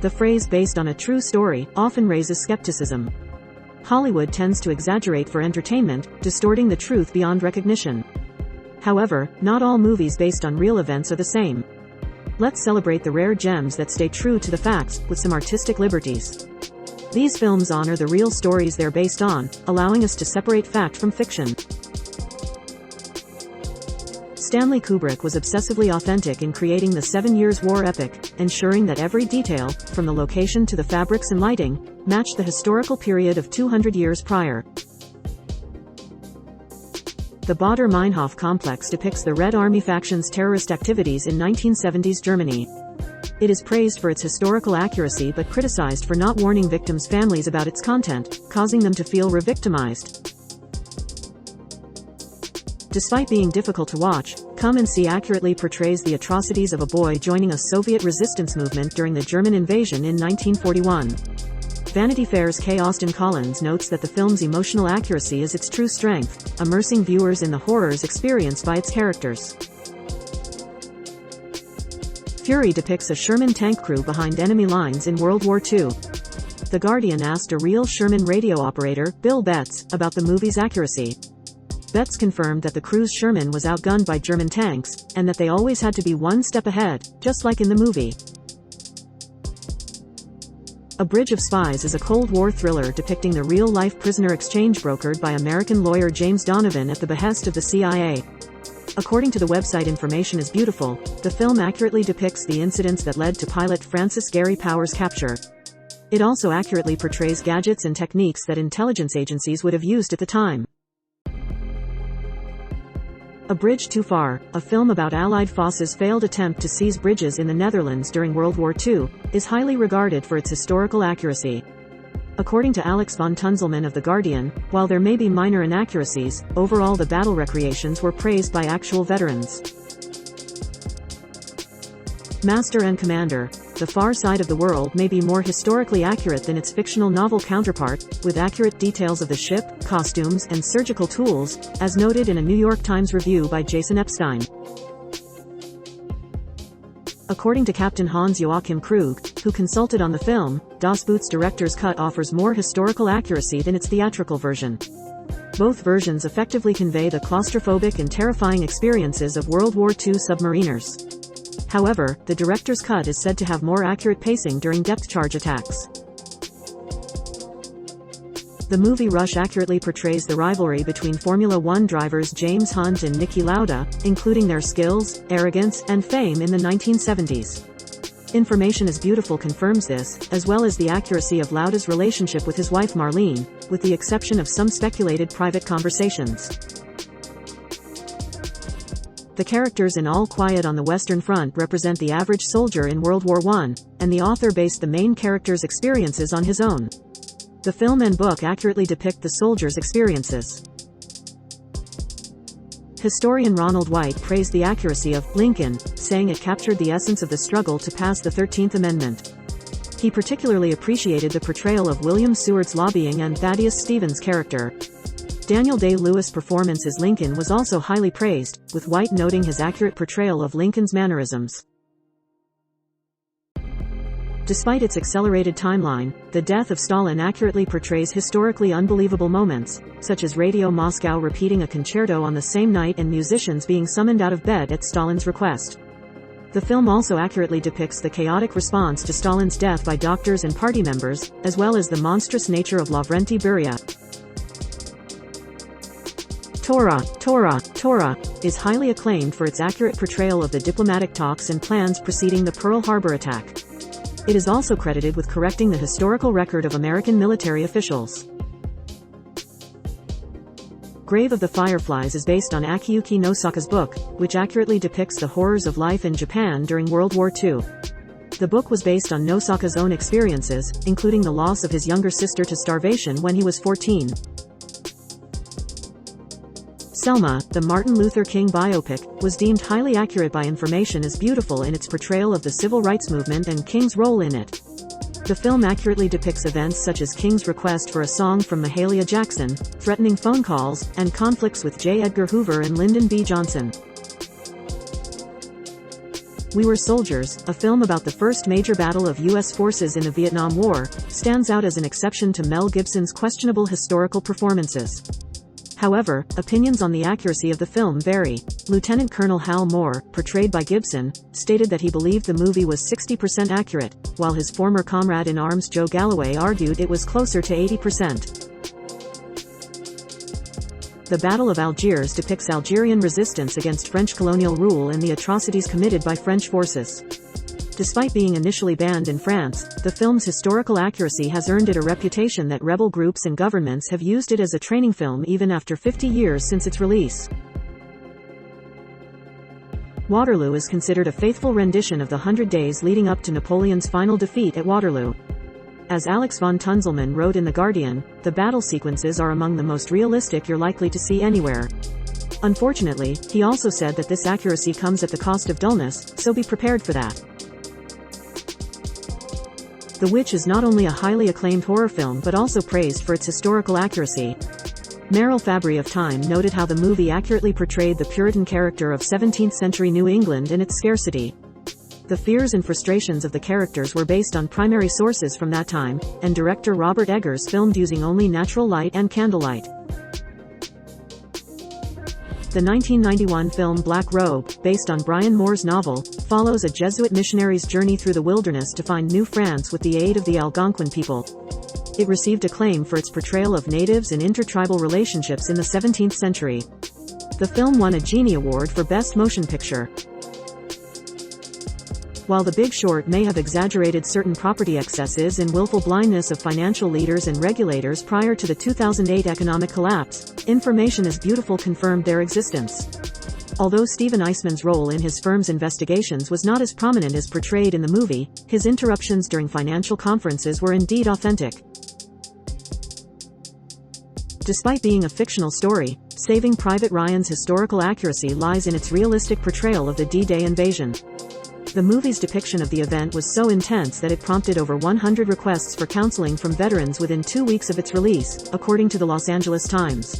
The phrase "based on a true story" often raises skepticism. Hollywood tends to exaggerate for entertainment, distorting the truth beyond recognition. However, not all movies based on real events are the same. Let's celebrate the rare gems that stay true to the facts, with some artistic liberties. These films honor the real stories they're based on, allowing us to separate fact from fiction. Stanley Kubrick was obsessively authentic in creating the 7 Years' War epic, ensuring that every detail, from the location to the fabrics and lighting, matched the historical period of 200 years prior. The Baader-Meinhof complex depicts the Red Army faction's terrorist activities in 1970s Germany. It is praised for its historical accuracy but criticized for not warning victims' families about its content, causing them to feel re-victimized. Despite being difficult to watch, Come and See accurately portrays the atrocities of a boy joining a Soviet resistance movement during the German invasion in 1941. Vanity Fair's K. Austin Collins notes that the film's emotional accuracy is its true strength, immersing viewers in the horrors experienced by its characters. Fury depicts a Sherman tank crew behind enemy lines in World War II. The Guardian asked a real Sherman radio operator, Bill Betts, about the movie's accuracy. Betts confirmed that the crew's Sherman was outgunned by German tanks, and that they always had to be one step ahead, just like in the movie. A Bridge of Spies is a Cold War thriller depicting the real-life prisoner exchange brokered by American lawyer James Donovan at the behest of the CIA. According to the website Information is Beautiful, the film accurately depicts the incidents that led to pilot Francis Gary Powers' capture. It also accurately portrays gadgets and techniques that intelligence agencies would have used at the time. A Bridge Too Far, a film about Allied forces' failed attempt to seize bridges in the Netherlands during World War II, is highly regarded for its historical accuracy. According to Alex von Tunzelmann of The Guardian, while there may be minor inaccuracies, overall the battle recreations were praised by actual veterans. Master and Commander, The Far Side of the World may be more historically accurate than its fictional novel counterpart, with accurate details of the ship, costumes, and surgical tools, as noted in a New York Times review by Jason Epstein. According to Captain Hans-Joachim Krug, who consulted on the film, Das Boot's director's cut offers more historical accuracy than its theatrical version. Both versions effectively convey the claustrophobic and terrifying experiences of World War II submariners. However, the director's cut is said to have more accurate pacing during depth charge attacks. The movie Rush accurately portrays the rivalry between Formula One drivers James Hunt and Niki Lauda, including their skills, arrogance, and fame in the 1970s. Information is Beautiful confirms this, as well as the accuracy of Lauda's relationship with his wife Marlene, with the exception of some speculated private conversations. The characters in All Quiet on the Western Front represent the average soldier in World War I, and the author based the main character's experiences on his own. The film and book accurately depict the soldiers' experiences. Historian Ronald White praised the accuracy of Lincoln, saying it captured the essence of the struggle to pass the 13th Amendment. He particularly appreciated the portrayal of William Seward's lobbying and Thaddeus Stevens' character. Daniel Day-Lewis' performance as Lincoln was also highly praised, with White noting his accurate portrayal of Lincoln's mannerisms. Despite its accelerated timeline, The Death of Stalin accurately portrays historically unbelievable moments, such as Radio Moscow repeating a concerto on the same night and musicians being summoned out of bed at Stalin's request. The film also accurately depicts the chaotic response to Stalin's death by doctors and party members, as well as the monstrous nature of Lavrenti Beria. Tora is highly acclaimed for its accurate portrayal of the diplomatic talks and plans preceding the Pearl Harbor attack. It is also credited with correcting the historical record of American military officials. Grave of the Fireflies is based on Akiyuki Nosaka's book, which accurately depicts the horrors of life in Japan during World War II. The book was based on Nosaka's own experiences, including the loss of his younger sister to starvation when he was 14. Selma, the Martin Luther King biopic, was deemed highly accurate by Information is Beautiful in its portrayal of the civil rights movement and King's role in it. The film accurately depicts events such as King's request for a song from Mahalia Jackson, threatening phone calls, and conflicts with J. Edgar Hoover and Lyndon B. Johnson. We Were Soldiers, a film about the first major battle of U.S. forces in the Vietnam War, stands out as an exception to Mel Gibson's questionable historical performances. However, opinions on the accuracy of the film vary. Lieutenant Colonel Hal Moore, portrayed by Gibson, stated that he believed the movie was 60% accurate, while his former comrade in arms Joe Galloway argued it was closer to 80%. The Battle of Algiers depicts Algerian resistance against French colonial rule and the atrocities committed by French forces. Despite being initially banned in France, the film's historical accuracy has earned it a reputation that rebel groups and governments have used it as a training film even after 50 years since its release. Waterloo is considered a faithful rendition of the 100 days leading up to Napoleon's final defeat at Waterloo. As Alex von Tunzelmann wrote in The Guardian, the battle sequences are among the most realistic you're likely to see anywhere. Unfortunately, he also said that this accuracy comes at the cost of dullness, so be prepared for that. The Witch is not only a highly acclaimed horror film but also praised for its historical accuracy. Meryl Fabry of Time noted how the movie accurately portrayed the Puritan character of 17th-century New England and its scarcity. The fears and frustrations of the characters were based on primary sources from that time, and director Robert Eggers filmed using only natural light and candlelight. The 1991 film Black Robe, based on Brian Moore's novel, follows a Jesuit missionary's journey through the wilderness to find New France with the aid of the Algonquin people. It received acclaim for its portrayal of natives and intertribal relationships in the 17th century. The film won a Genie Award for Best Motion Picture. While The Big Short may have exaggerated certain property excesses and willful blindness of financial leaders and regulators prior to the 2008 economic collapse, Information is Beautiful confirmed their existence. Although Steven Eisman's role in his firm's investigations was not as prominent as portrayed in the movie, his interruptions during financial conferences were indeed authentic. Despite being a fictional story, Saving Private Ryan's historical accuracy lies in its realistic portrayal of the D-Day invasion. The movie's depiction of the event was so intense that it prompted over 100 requests for counseling from veterans within 2 weeks of its release, according to the Los Angeles Times.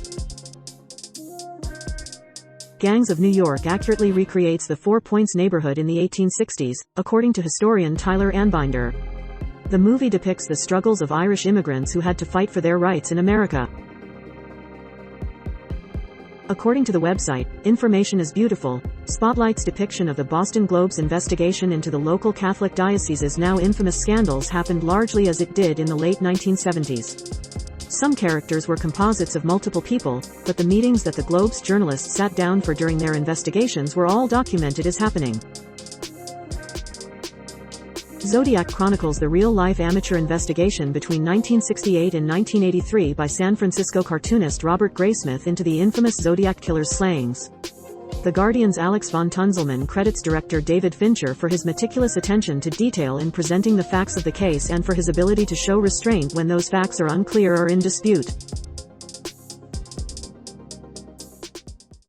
Gangs of New York accurately recreates the Four Points neighborhood in the 1860s, according to historian Tyler Anbinder. The movie depicts the struggles of Irish immigrants who had to fight for their rights in America. According to the website, Information is Beautiful, Spotlight's depiction of the Boston Globe's investigation into the local Catholic diocese's now infamous scandals happened largely as it did in the late 1970s. Some characters were composites of multiple people, but the meetings that the Globe's journalists sat down for during their investigations were all documented as happening. Zodiac chronicles the real-life amateur investigation between 1968 and 1983 by San Francisco cartoonist Robert Graysmith into the infamous Zodiac killer's slayings. The Guardian's Alex von Tunzelmann credits director David Fincher for his meticulous attention to detail in presenting the facts of the case and for his ability to show restraint when those facts are unclear or in dispute.